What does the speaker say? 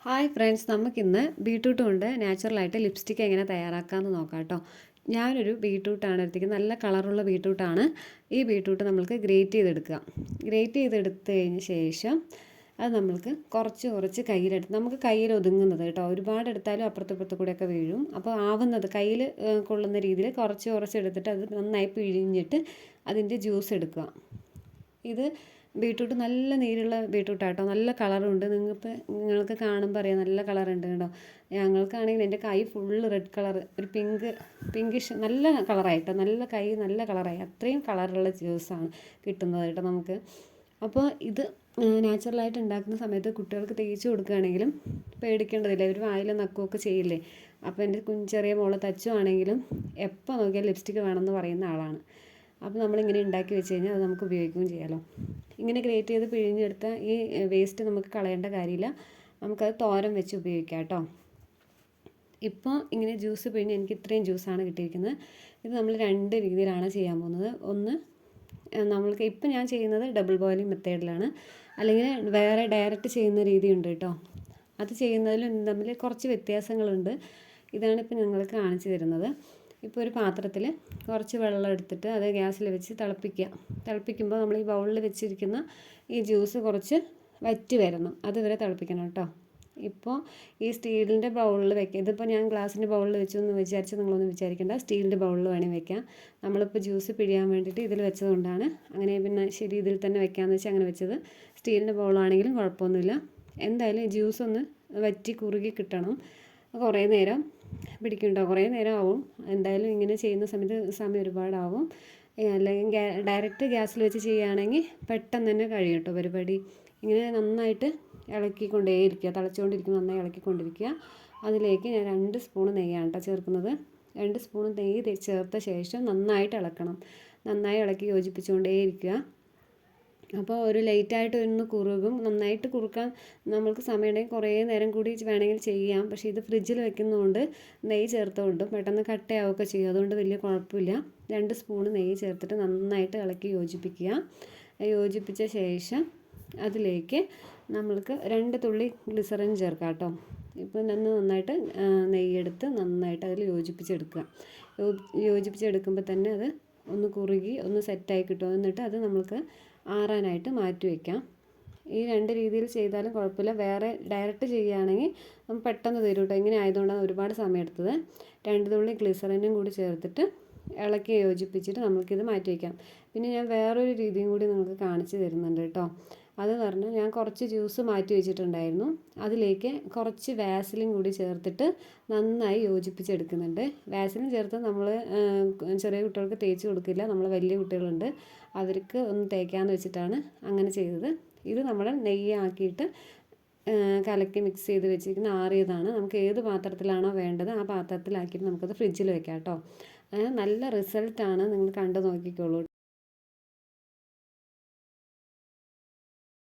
Hi friends, നമുക്കിന്ന് beetroot കൊണ്ട് നാച്ചുറലായിട്ട് ലിപ്സ്റ്റിക്ക് എങ്ങനെ തയ്യാറാക്കാമെന്ന് നോക്കാം കേട്ടോ. ഞാനൊരു ബീട്രൂട്ടാണ് എടുത്തിരിക്കുന്നത്. നല്ല കളറുള്ള ബീട്രൂട്ടാണ്. ഈ ബീട്രൂട്ട് നമ്മൾക്ക് ഗ്രേറ്റ് ചെയ്തെടുക്കുക. ഗ്രേറ്റ് ചെയ്തെടുത്ത് കഴിഞ്ഞ ശേഷം അത് നമ്മൾക്ക് കുറച്ച് കുറച്ച് കയ്യിലെടുത്ത്, നമുക്ക് കയ്യിൽ ഒതുങ്ങുന്നത് കേട്ടോ, ഒരുപാട് എടുത്താലും അപ്പുറത്ത് കൂടെയൊക്കെ വീഴും. അപ്പോൾ ആവുന്നത് കയ്യിൽ കൊള്ളുന്ന രീതിയിൽ കുറച്ച് കുറച്ച് എടുത്തിട്ട് അത് നന്നായി പിഴിഞ്ഞിട്ട് അതിൻ്റെ ജ്യൂസ് എടുക്കുക. ഇത് ബീട്രൂട്ട് നല്ല നീരുള്ള ബീട്രൂട്ടാട്ടോ, നല്ല കളറുണ്ട്. നിങ്ങൾക്ക് കാണുമ്പോൾ അറിയാം നല്ല കളറുണ്ട് കേട്ടോ. ഞങ്ങൾക്കാണെങ്കിൽ എൻ്റെ കൈ ഫുള്ള് റെഡ് കളർ, ഒരു പിങ്കിഷ് നല്ല കളറായിട്ടോ, നല്ല കളറായി. അത്രയും കളറുള്ള ജ്യൂസാണ് കിട്ടുന്നത് കേട്ടോ നമുക്ക്. അപ്പോൾ ഇത് നാച്ചുറലായിട്ട് ഉണ്ടാക്കുന്ന സമയത്ത് കുട്ടികൾക്ക് തേച്ച് കൊടുക്കുകയാണെങ്കിലും പേടിക്കേണ്ടതില്ല. ഇവർ വായിൽ നക്കുകയൊക്കെ ചെയ്യില്ലേ. അപ്പോൾ എൻ്റെ ചെറിയ മോളെ തച്ചുവാണെങ്കിലും എപ്പോൾ നോക്കിയാൽ ലിപ്സ്റ്റിക്ക് വേണമെന്ന് പറയുന്ന ആളാണ്. അപ്പോൾ നമ്മളിങ്ങനെ ഉണ്ടാക്കി വെച്ച് കഴിഞ്ഞാൽ അത് നമുക്ക് ഉപയോഗിക്കുകയും ചെയ്യാമല്ലോ. ഇങ്ങനെ ഗ്രേറ്റ് ചെയ്ത് പിഴിഞ്ഞെടുത്ത ഈ വേസ്റ്റ് നമുക്ക് കളയേണ്ട കാര്യമില്ല. നമുക്കത് തോരൻ വെച്ച് ഉപയോഗിക്കാം കേട്ടോ. ഇപ്പോൾ ഇങ്ങനെ ജ്യൂസ് പിഴിഞ്ഞ് എനിക്ക് ഇത്രയും ജ്യൂസാണ് കിട്ടിയിരിക്കുന്നത്. ഇത് നമ്മൾ രണ്ട് രീതിയിലാണ് ചെയ്യാൻ പോകുന്നത്. ഒന്ന്, നമ്മൾക്ക് ഇപ്പം ഞാൻ ചെയ്യുന്നത് ഡബിൾ ബോയിലിംഗ് മെത്തേഡിലാണ്. അല്ലെങ്കിൽ വേറെ ഡയറക്റ്റ് ചെയ്യുന്ന രീതിയുണ്ട് കേട്ടോ. അത് ചെയ്യുന്നതിലും തമ്മിൽ കുറച്ച് വ്യത്യാസങ്ങളുണ്ട്. ഇതാണിപ്പോൾ നിങ്ങൾക്ക് കാണിച്ചു തരുന്നത്. ഇപ്പോൾ ഒരു പാത്രത്തിൽ കുറച്ച് വെള്ളം എടുത്തിട്ട് അത് ഗ്യാസിൽ വെച്ച് തിളപ്പിക്കുമ്പോൾ നമ്മൾ ഈ ബൗളിൽ വെച്ചിരിക്കുന്ന ഈ ജ്യൂസ് കുറച്ച് വറ്റി വരണം. അതുവരെ തിളപ്പിക്കണം കേട്ടോ. ഇപ്പോൾ ഈ സ്റ്റീലിൻ്റെ ബൗളിൽ വെക്കുക. ഇതിപ്പോൾ ഞാൻ ഗ്ലാസിൻ്റെ ബൗളിൽ വെച്ചു എന്ന് വിചാരിച്ച് നിങ്ങളൊന്നും വിചാരിക്കേണ്ട. സ്റ്റീലിൻ്റെ ബൗളിൽ വേണമെങ്കിൽ വെക്കാം. നമ്മളിപ്പോൾ ജ്യൂസ് പിഴിയാൻ വേണ്ടിയിട്ട് ഇതിൽ വെച്ചതുകൊണ്ടാണ് അങ്ങനെ. പിന്നെ ശരി, ഇതിൽ തന്നെ വെക്കാമെന്ന് വെച്ചാൽ അങ്ങനെ വെച്ചത്. സ്റ്റീലിൻ്റെ ബൗളാണെങ്കിലും കുഴപ്പമൊന്നുമില്ല. എന്തായാലും ജ്യൂസ് ഒന്ന് വറ്റി കുറുകി കിട്ടണം. കുറേ നേരം പിടിക്കുന്നുണ്ടോ, കുറേ നേരം ആവും. എന്തായാലും ഇങ്ങനെ ചെയ്യുന്ന സമയം ഒരുപാടാവും. അല്ലെങ്കിൽ ഡയറക്റ്റ് ഗ്യാസിൽ വെച്ച് ചെയ്യുകയാണെങ്കിൽ പെട്ടെന്ന് തന്നെ കഴിയും കേട്ടോ പരിപാടി. ഇങ്ങനെ നന്നായിട്ട് ഇളക്കിക്കൊണ്ടേയിരിക്കുക, തിളച്ചുകൊണ്ടിരിക്കുമ്പോൾ നന്നായി ഇളക്കിക്കൊണ്ടിരിക്കുക. അതിലേക്ക് ഞാൻ 2 സ്പൂൺ നെയ്യാണ് കേട്ടോ ചേർക്കുന്നത്. 2 സ്പൂൺ നെയ്യ് ചേർത്ത ശേഷം നന്നായിട്ട് ഇളക്കണം. നന്നായി ഇളക്കി യോജിപ്പിച്ചുകൊണ്ടേയിരിക്കുക. അപ്പോൾ ഒരു ലേറ്റായിട്ട് ഒന്ന് കുറുകും. നന്നായിട്ട് കുറുക്കാൻ നമ്മൾക്ക് സമയമുണ്ടെങ്കിൽ കുറേ നേരം കൂടി വേണമെങ്കിൽ ചെയ്യാം. പക്ഷേ ഇത് ഫ്രിഡ്ജിൽ വെക്കുന്നതുകൊണ്ട് നെയ്യ് ചേർത്തുകൊണ്ട് പെട്ടെന്ന് കട്ടയാവുകയൊക്കെ ചെയ്യും. അതുകൊണ്ട് വലിയ കുഴപ്പമില്ല. 2 സ്പൂൺ നെയ്യ് ചേർത്തിട്ട് നന്നായിട്ട് ഇളക്കി യോജിപ്പിക്കുക. യോജിപ്പിച്ച ശേഷം അതിലേക്ക് നമ്മൾക്ക് 2 തുള്ളി ഗ്ലിസറിൻ ചേർക്കാം കേട്ടോ. ഇപ്പോൾ നന്നായിട്ട് നെയ്യെടുത്ത് നന്നായിട്ട് അതിൽ യോജിപ്പിച്ചെടുക്കുക. യോജിപ്പിച്ചെടുക്കുമ്പോൾ തന്നെ അത് ഒന്ന് കുറുകി ഒന്ന് സെറ്റായി കിട്ടും. എന്നിട്ട് അത് നമുക്ക് ആറാനായിട്ട് മാറ്റി വയ്ക്കാം. ഈ 2 രീതിയിൽ ചെയ്താലും കുഴപ്പമില്ല. വേറെ ഡയറക്റ്റ് ചെയ്യുകയാണെങ്കിൽ നമുക്ക് പെട്ടെന്ന് തരും കേട്ടോ. ഇങ്ങനെ ആയതുകൊണ്ടാണ് ഒരുപാട് സമയം എടുത്തത്. 2 തുള്ളി ഗ്ലിസറിനും കൂടി ചേർത്തിട്ട് ഇളക്കി യോജിപ്പിച്ചിട്ട് നമുക്കിത് മാറ്റി വയ്ക്കാം. പിന്നെ ഞാൻ വേറൊരു രീതിയും കൂടി നിങ്ങൾക്ക് കാണിച്ചു തരുന്നുണ്ട് കേട്ടോ. അത് പറഞ്ഞാൽ ഞാൻ കുറച്ച് ജ്യൂസ് മാറ്റി വെച്ചിട്ടുണ്ടായിരുന്നു. അതിലേക്ക് കുറച്ച് വാസലിൻ കൂടി ചേർത്തിട്ട് നന്നായി യോജിപ്പിച്ചെടുക്കുന്നുണ്ട്. വാസലിൻ ചേർത്ത് നമ്മൾ ചെറിയ കുട്ടികൾക്ക് തേച്ച് കൊടുക്കില്ല. നമ്മൾ വലിയ കുട്ടികളുണ്ട്, അവർക്ക് ഒന്ന് തേക്കാമെന്ന് വെച്ചിട്ടാണ് അങ്ങനെ ചെയ്തത്. ഇത് നമ്മൾ നെയ്യാക്കിയിട്ട് കലക്കി മിക്സ് ചെയ്ത് വെച്ചിരിക്കുന്ന ആറിയതാണ്. നമുക്ക് ഏത് പാത്രത്തിലാണോ വേണ്ടത് ആ പാത്രത്തിലാക്കിയിട്ട് നമുക്കത് ഫ്രിഡ്ജിൽ വെക്കാം കേട്ടോ. നല്ല റിസൾട്ടാണ്, നിങ്ങൾ കണ്ടു നോക്കിക്കോളൂ.